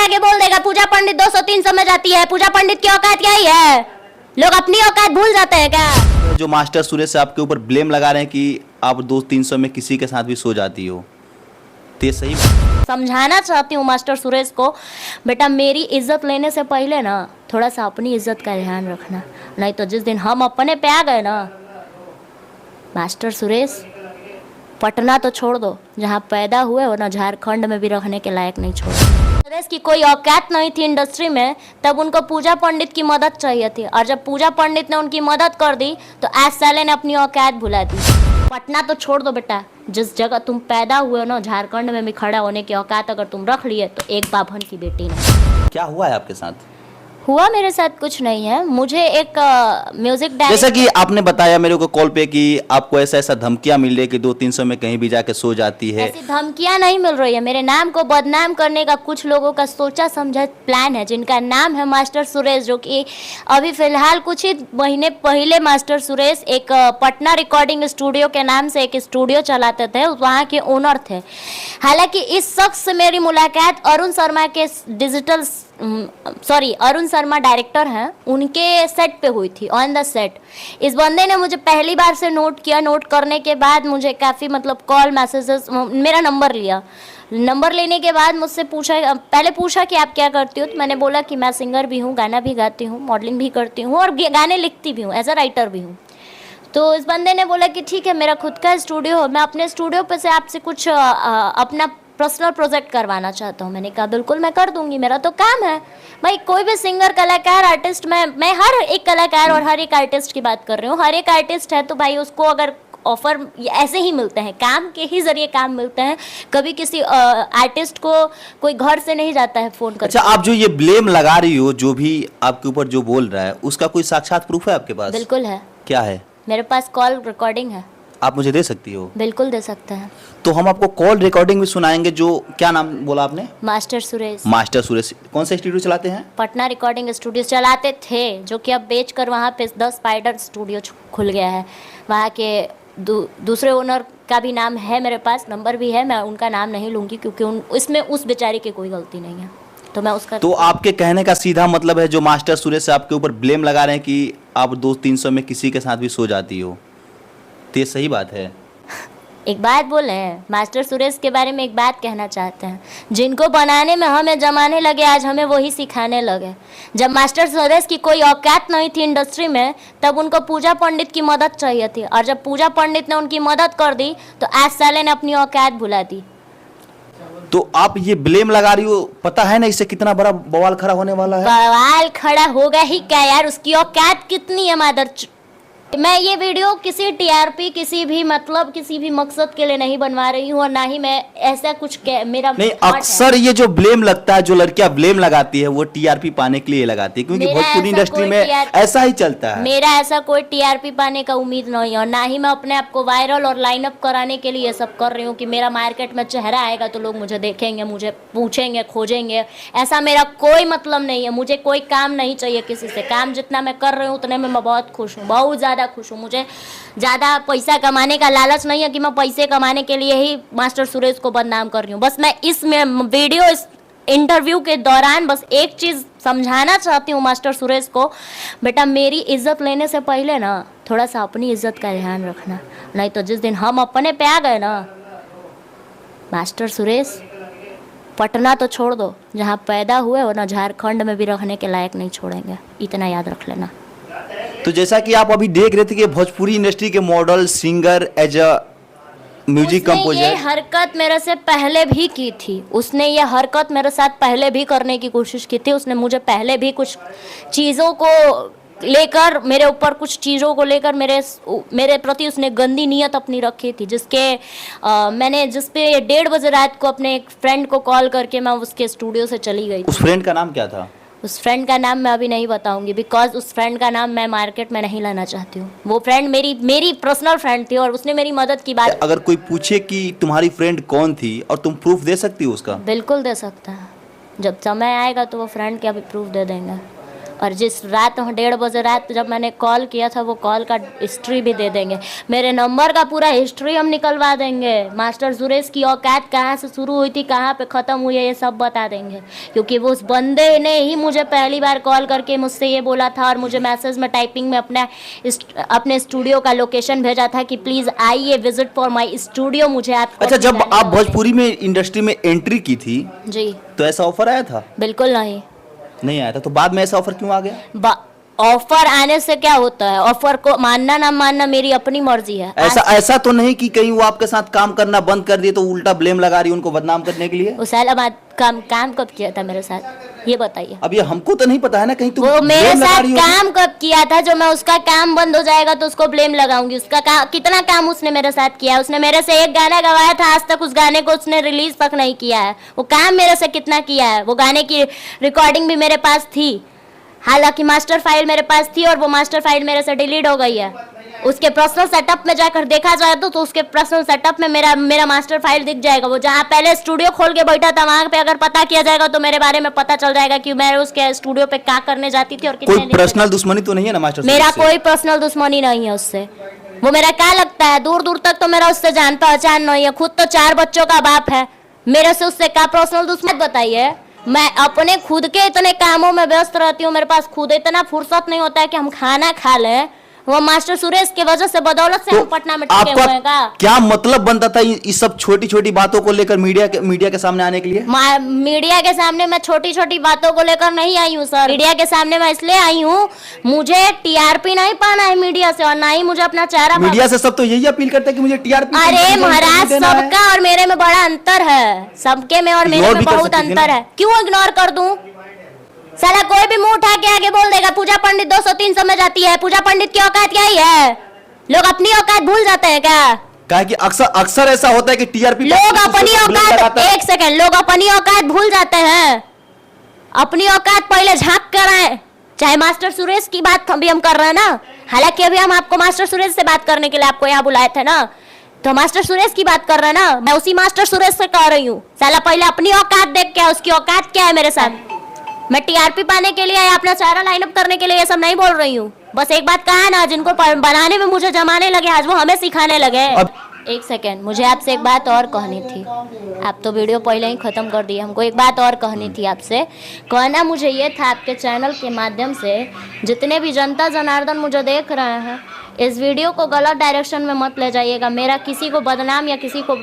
आगे बोल देगा पूजा पंडित 200-300 में जाती है। पूजा पंडित की औकात क्या ही है? लोग अपनी औकात भूल जाते हैं क्या? जो मास्टर सुरेश से आपके ऊपर ब्लेम लगा रहे हैं कि आप 200-300 में किसी के साथ भी सो जाती हो, तो ये सही समझाना चाहती हूँ मास्टर सुरेश को, बेटा मेरी इज्जत लेने से पहले ना थोड़ा सा अपनी इज्जत का ध्यान रखना, नहीं तो जिस दिन हम अपने पे आ गए ना, मास्टर सुरेश पटना तो छोड़ दो, जहाँ पैदा हुए हो ना झारखंड में भी रहने के लायक नहीं छोड़ो। सुरेश की कोई औकात नहीं थी इंडस्ट्री में, तब उनको पूजा पंडित की मदद चाहिए थी, और जब पूजा पंडित ने उनकी मदद कर दी तो आज साले ने अपनी औकात भुला दी। पटना तो छोड़ दो बेटा, जिस जगह तुम पैदा हुए हो ना झारखंड में भी खड़ा होने की औकात अगर तुम रख लिए तो एक बाभन की बेटी ने। क्या हुआ है आपके साथ? हुआ मेरे साथ कुछ नहीं है, मुझे एक म्यूजिक जैसा कि आपने बताया मेरे को कॉल पे कि आपको ऐसा ऐसा धमकियां मिल रही है कि 200-300 में कहीं भी जाके सो जाती है। ऐसी धमकियां नहीं मिल रही है, मेरे नाम को बदनाम करने का कुछ लोगों का सोचा समझा प्लान है, जिनका नाम है मास्टर सुरेश, जो कि अभी फिलहाल कुछ ही महीने पहले मास्टर सुरेश एक पटना रिकॉर्डिंग स्टूडियो के नाम से एक स्टूडियो चलाते थे, वहाँ के ओनर थे। हालांकि इस शख्स से मेरी मुलाकात अरुण शर्मा के अरुण शर्मा डायरेक्टर हैं, उनके सेट पे हुई थी, ऑन द सेट। इस बंदे ने मुझे पहली बार से नोट किया, नोट करने के बाद मुझे काफ़ी मतलब कॉल मैसेजेस, मेरा नंबर लिया। नंबर लेने के बाद मुझसे पूछा, पहले पूछा कि आप क्या करती हो, तो मैंने बोला कि मैं सिंगर भी हूँ, गाना भी गाती हूँ, मॉडलिंग भी करती हूँ और गाने लिखती भी हूँ, एज अ राइटर भी हूँ। तो इस बंदे ने बोला कि ठीक है, मेरा खुद का स्टूडियो हो, मैं अपने स्टूडियो पे से आपसे कुछ अपना पर्सनल प्रोजेक्ट करवाना चाहता हूँ। मैंने कहा बिल्कुल मैं कर दूंगी, मेरा तो काम है भाई। कोई भी सिंगर, कलाकार, आर्टिस्ट, मैं हर एक कलाकार और हर एक आर्टिस्ट की बात कर रही हूँ। हर एक आर्टिस्ट है तो भाई उसको अगर ऑफर ऐसे ही मिलते हैं, काम के ही जरिए काम मिलते हैं, कभी किसी आर्टिस्ट को कोई घर से नहीं जाता है फोन कर। अच्छा, आप जो ये ब्लेम लगा रही हो, जो भी आपके ऊपर जो बोल रहा है, उसका कोई साक्षात प्रूफ है आपके पास? बिल्कुल है। क्या है? मेरे पास कॉल रिकॉर्डिंग है। आप मुझे दे सकती हो? बिल्कुल दे सकते हैं। तो हम आपको कॉल रिकॉर्डिंग भी सुनाएंगे। जो क्या नाम बोला आपने? मास्टर सुरेश। मास्टर सुरेश कौन सा स्टूडियो चलाते हैं? पटना रिकॉर्डिंग स्टूडियो चलाते थे, जो कि अब बेचकर वहाँ पे द स्पाइडर स्टूडियो खुल गया है। वहाँ के दूसरे ओनर का भी नाम है मेरे पास, नंबर भी है, मैं उनका नाम नहीं लूँगी क्योंकि इसमें उस बेचारे की कोई गलती नहीं है, तो मैं उसका। तो आपके कहने का सीधा मतलब है जो मास्टर सुरेश से आपके ऊपर ब्लेम लगा रहे हैं कि आप 200-300 में किसी के साथ भी सो जाती हो, तो ये सही बात है? एक बात बोले हैं, मास्टर सुरेश के बारे में एक बात कहना चाहते हैं, जिनको बनाने में हमें जमाने लगे, आज हमें वही सिखाने लगे। जब मास्टर सुरेश की कोई औकात नहीं थी इंडस्ट्री में, तब उनको पूजा पंडित की मदद चाहिए थी, और जब पूजा पंडित ने उनकी मदद कर दी तो आज साले ने अपनी औकात भुला दी। तो आप ये ब्लेम लगा रही हो, पता है ना इससे कितना बड़ा बवाल खड़ा होने वाला है? बवाल खड़ा होगा ही क्या यार, उसकी औकात कितनी है मादर। मैं ये वीडियो किसी टीआरपी, किसी भी मकसद के लिए नहीं बनवा रही हूँ, और ना ही मैं ऐसा कुछ मेरा नहीं। अक्सर ये जो ब्लेम लगता है, जो लड़कियां ब्लेम लगाती है, वो टीआरपी पाने के लिए लगाती है, क्योंकि भोजपुरी इंडस्ट्री में ऐसा ही चलता है। मेरा ऐसा कोई टीआरपी पाने का उम्मीद नहीं है, और ना ही मैं अपने आप को वायरल और लाइनअप कराने के लिए सब कर रही हूँ कि मेरा मार्केट में चेहरा आएगा तो लोग मुझे देखेंगे, मुझे पूछेंगे, खोजेंगे। ऐसा मेरा कोई मतलब नहीं है। मुझे कोई काम नहीं चाहिए किसी से। काम जितना मैं कर रही हूँ उतने में मैं बहुत खुश हूँ, बहुत ज़्यादा खुश हूँ। मुझे ज़्यादा पैसा कमाने का लालच नहीं है कि मैं पैसे कमाने के लिए ही मास्टर सुरेश को बदनाम कर रही हूँ। बस मैं इस इंटरव्यू के दौरान बस एक चीज़ समझाना चाहती हूँ मास्टर सुरेश को, बेटा मेरी इज्जत लेने से पहले ना थोड़ा सा अपनी इज्जत का ध्यान रखना, नहीं तो जिस दिन हम अपने पे आ गए ना, मास्टर सुरेश पटना तो छोड़ दो, जहाँ पैदा हुए हो ना झारखंड में भी रहने के लायक नहीं छोड़ेंगे, इतना याद रख लेना। तो जैसा कि आप अभी देख रहे थे कि भोजपुरी इंडस्ट्री के model, singer, as a music composer, ये हरकत मेरे से पहले भी की थी। उसने ये हरकत मेरे साथ पहले भी करने की कोशिश की थी। उसने मुझे पहले भी कुछ चीज़ों को लेकर, मेरे ऊपर कुछ चीज़ों को लेकर मेरे प्रति उसने गंदी नीयत अपनी रखी थी, मैंने जिस पे 1:30 बजे रात को अपने एक फ्रेंड को कॉल करके मैं उसके स्टूडियो से चली गई। उस फ्रेंड का नाम क्या था? उस फ्रेंड का नाम मैं अभी नहीं बताऊंगी, बिकॉज उस फ्रेंड का नाम मैं मार्केट में नहीं लाना चाहती हूँ। वो फ्रेंड मेरी पर्सनल फ्रेंड थी और उसने मेरी मदद की बात। अगर कोई पूछे कि तुम्हारी फ्रेंड कौन थी और तुम प्रूफ दे सकती हो उसका? बिल्कुल दे सकता है। जब समय आएगा तो वो फ्रेंड का भी प्रूफ दे देंगे। और जिस रात 1:30 बजे रात जब मैंने कॉल किया था वो कॉल का हिस्ट्री भी दे देंगे, मेरे नंबर का पूरा हिस्ट्री हम निकलवा देंगे। मास्टर सुरेश की औकात कहाँ से शुरू हुई थी, कहाँ पे ख़त्म हुई है, ये सब बता देंगे। क्योंकि वो उस बंदे ने ही मुझे पहली बार कॉल करके मुझसे ये बोला था और मुझे मैसेज में टाइपिंग में अपने स्टूडियो का लोकेशन भेजा था कि प्लीज़ आइए विजिट फॉर माई स्टूडियो। मुझे आप अच्छा, जब आप भोजपुरी में इंडस्ट्री में एंट्री की थी जी, तो ऐसा ऑफर आया था? बिल्कुल नहीं आया था। तो बाद में ऐसा ऑफर क्यों आ गया? ऑफर आने से क्या होता है, ऑफर को मानना ना मानना मेरी अपनी मर्जी है। ऐसा तो नहीं कि कहीं वो आपके साथ काम करना बंद कर दिए तो उल्टा ब्लेम लगा रही है उनको बदनाम करने के लिए? उस काम कब किया था मेरे साथ, ये बताइए। अब ये हमको तो नहीं पता है ना, कहीं तो वो मेरे साथ काम कब किया था जो मैं उसका काम बंद हो जाएगा तो उसको ब्लेम लगाऊंगी? उसका कितना काम उसने मेरे साथ किया है? उसने मेरे से एक गाना गवाया था, आज तक उस गाने को उसने रिलीज तक नहीं किया है। वो काम मेरे से कितना किया है? वो गाने की रिकॉर्डिंग भी मेरे पास थी, हालांकि मास्टर फाइल मेरे पास थी और वो मास्टर फाइल मेरे से डिलीट हो गई है। उसके पर्सनल सेटअप में जाकर देखा जाए तो उसके पर्सनल सेटअप में मेरा मास्टर फाइल दिख जाएगा। वो जहाँ पहले स्टूडियो खोल के बैठा था वहाँ पे अगर पता किया जाएगा तो मेरे बारे में पता चल जाएगा कि मैं उसके स्टूडियो पे क्या करने जाती थी और कोई पर्सनल दुश्मनी तो नहीं है ना मास्टर? मेरा कोई पर्सनल दुश्मनी नहीं है उससे। वो मेरा क्या लगता है, दूर दूर तक तो मेरा उससे जान पहचान नहीं है। खुद तो 4 बच्चों का बाप है, मेरे से उससे क्या पर्सनल दुश्मनी बताइए। मैं अपने खुद के इतने कामों में व्यस्त रहती हूँ, मेरे पास खुद इतना फुर्सत नहीं होता है कि हम खाना खा लें। वो मास्टर सुरेश के वजह से बदौलत से हम पटना में टिके हुए हैं। क्या मतलब बनता था इस सब छोटी छोटी बातों को लेकर मीडिया के सामने आने के लिए? मीडिया के सामने मैं छोटी छोटी बातों को लेकर नहीं आई हूँ सर। मीडिया के सामने मैं इसलिए आई हूँ, मुझे टीआरपी नहीं पाना है मीडिया से और ना ही मुझे अपना चेहरा। मीडिया से सब तो यही अपील करते हैं कि मुझे टीआरपी। अरे महाराज, सबका और मेरे में बड़ा अंतर है, सबके में और मेरे में बहुत अंतर है। क्यों इग्नोर कर दूं? साला कोई भी मुंह उठा के आगे बोल देगा पूजा पंडित 200-300 में जाती है। पूजा पंडित की औकात क्या ही है? लोग अपनी औकात भूल जाते हैं क्या? कहा कि अक्सर ऐसा होता है कि टीआरपी लोग अपनी औकात, एक सेकंड, लोग अपनी औकात भूल जाते हैं। अपनी औकात पहले झांक कर आए। चाहे मास्टर सुरेश की बात भी हम कर रहे हैं ना, हालांकि अभी हम आपको मास्टर सुरेश से बात करने के लिए आपको यहाँ बुलाए थे ना, तो मास्टर सुरेश की बात कर रहे हैं ना, मैं उसी मास्टर सुरेश से कह रही हूँ। साला पहले अपनी औकात देख के, उसकी औकात क्या है मेरे साथ। मैं टीआरपी पाने के लिए या अपना चेहरा लाइनअप करने के लिए ये सब नहीं बोल रही हूँ। बस एक बात कहा ना, जिनको बनाने में मुझे जमाने लगे आज वो हमें सिखाने लगे। एक सेकेंड, मुझे आपसे एक बात और कहनी थी। आप तो वीडियो पहले ही ख़त्म कर दिए, हमको एक बात और कहनी थी आपसे। कहना मुझे ये था, आपके चैनल के माध्यम से जितने भी जनता जनार्दन मुझे देख रहे हैं, इस वीडियो को गलत डायरेक्शन में मत ले जाइएगा। मेरा किसी को बदनाम या किसी को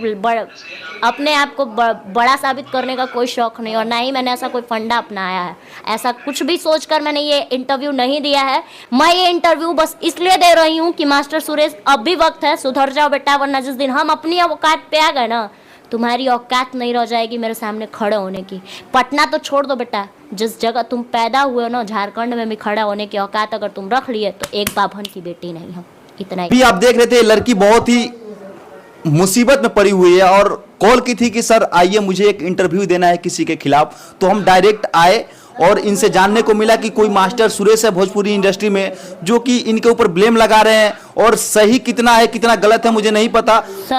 अपने आप को बड़ा साबित करने का कोई शौक़ नहीं और ना ही मैंने ऐसा कोई फंडा अपनाया है। ऐसा कुछ भी सोचकर मैंने ये इंटरव्यू नहीं दिया है। मैं ये इंटरव्यू बस इसलिए दे रही हूँ कि मास्टर सुरेश, अब भी वक्त है, सुधर जाओ बेटा, वरना जिस दिन हम अपनी औकात पे आ गए ना, तुम्हारी औकात नहीं रह जाएगी मेरे सामने खड़े होने की। पटना तो छोड़ दो बेटा, जिस जगह तुम पैदा हुए हो ना, झारखंड में भी खड़ा होने की औकात अगर तुम रख लिए तो एक बाभन की बेटी नहीं हो। इतना ही। आप देख रहे थे, लड़की बहुत ही मुसीबत में पड़ी हुई है और कॉल की थी कि सर आइए मुझे एक इंटरव्यू देना है किसी के खिलाफ। तो हम डायरेक्ट आए और इनसे जानने को मिला कि कोई मास्टर सुरेश है भोजपुरी इंडस्ट्री में जो कि इनके ऊपर ब्लेम लगा रहे हैं, और सही कितना है कितना गलत है मुझे नहीं पता। सर